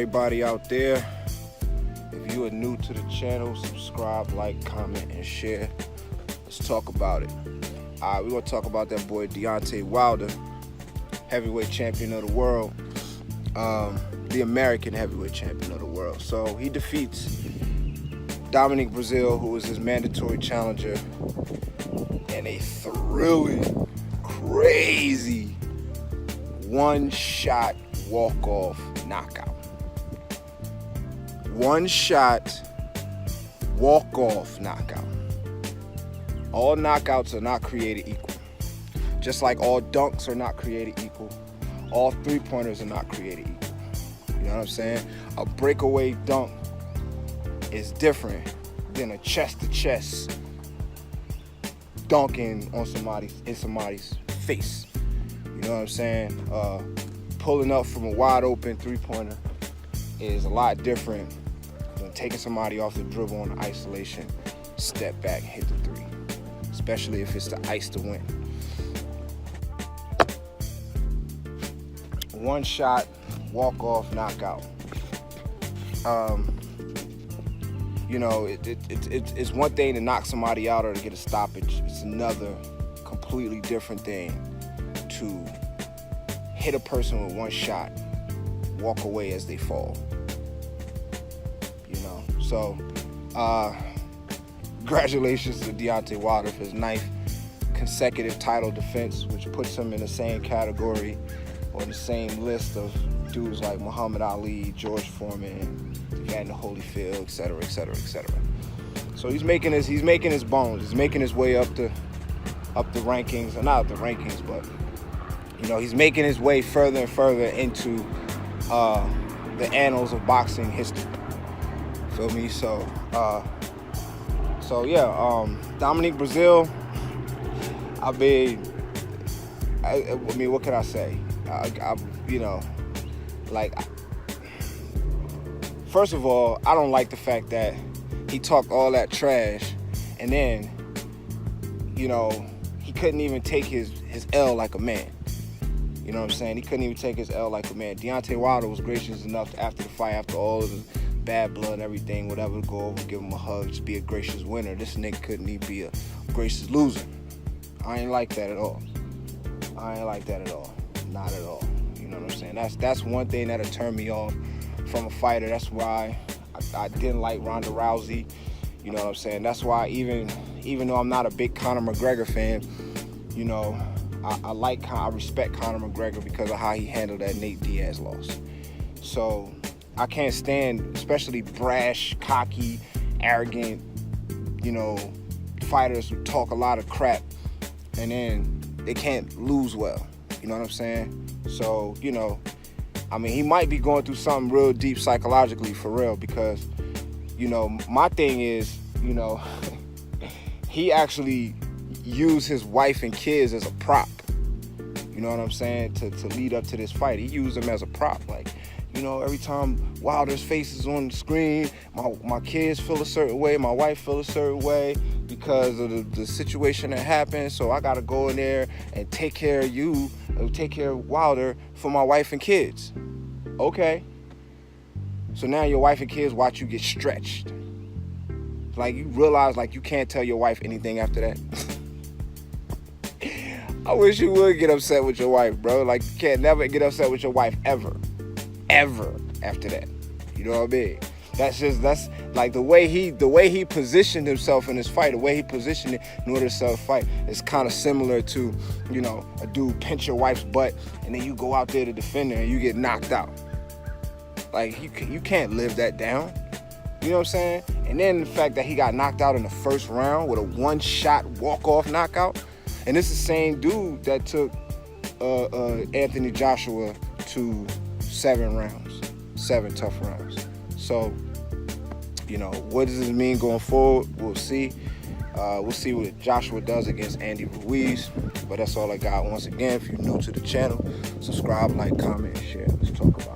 everybody out there. If you are new to the channel, subscribe, like, comment, and share. Let's talk about it. We're going to talk about that boy Deontay Wilder, heavyweight champion of the world, the American heavyweight champion of the world. So he defeats Brazeale, who was his mandatory challenger, in a thrilling, crazy one-shot walk-off knockout. One-shot walk-off knockout. All knockouts are not created equal. Just like all dunks are not created equal, all three-pointers are not created equal. You know what I'm saying? A breakaway dunk is different than a chest-to-chest dunking on somebody's face. You know what I'm saying? Pulling up from a wide-open three-pointer is a lot different than taking somebody off the dribble on the isolation, step back, hit the three, especially if it's the ice to win. One shot, walk-off knockout. You know, it's one thing to knock somebody out or to get a stoppage. It's another completely different thing to hit a person with one shot, walk away as they fall. You know, so congratulations to Deontay Wilder for his 9th consecutive title defense, which puts him in the same category or the same list of dudes like Muhammad Ali, George Foreman, Evander Holyfield, etc., etc., etc. So he's making his bones. He's making his way up the rankings, or not up the rankings, but you know, he's making his way further and further into the annals of boxing history. Feel me? So yeah, Brazeale. I mean, what can I say? You know, like, first of all, I don't like the fact that he talked all that trash, and then, you know, he couldn't even take his L like a man. You know what I'm saying? He couldn't even take his L like a man. Deontay Wilder was gracious enough after the fight, after all of the bad blood and everything, whatever, to go over, give him a hug, just be a gracious winner. This nigga couldn't even be a gracious loser. I ain't like that at all. I ain't like that at all. Not at all. You know what I'm saying? That's one thing that'll turn me off from a fighter. That's why I didn't like Ronda Rousey. You know what I'm saying? That's why even though I'm not a big Conor McGregor fan, you know, I respect Conor McGregor because of how he handled that Nate Diaz loss. So I can't stand, especially brash, cocky, arrogant, you know, fighters who talk a lot of crap and then they can't lose well. You know what I'm saying? So, you know, I mean, he might be going through something real deep psychologically, for real, because, you know, my thing is, you know, he actually used his wife and kids as a prop. You know what I'm saying? To lead up to this fight, he used them as a prop. Like, you know, every time Wilder's face is on the screen, my kids feel a certain way, my wife feel a certain way because of the situation that happened. So I gotta go in there and take care of you, take care of Wilder for my wife and kids. Okay. So now your wife and kids watch you get stretched. Like, you realize, like, you can't tell your wife anything after that. I wish you would get upset with your wife, bro. Like, you can't never get upset with your wife ever after that. You know what I mean? That's like the way he positioned himself in this fight, the way he positioned it in order to sell the fight is kind of similar to, you know, a dude pinch your wife's butt and then you go out there to defend her and you get knocked out. Like, you can't live that down. You know what I'm saying? And then the fact that he got knocked out in the first round with a one-shot walk-off knockout. And this is the same dude that took Anthony Joshua to 7 tough rounds. So, you know, what does this mean going forward? We'll see. We'll see what Joshua does against Andy Ruiz. But that's all I got. Once again, if you're new to the channel, subscribe, like, comment, and share. Let's talk about it.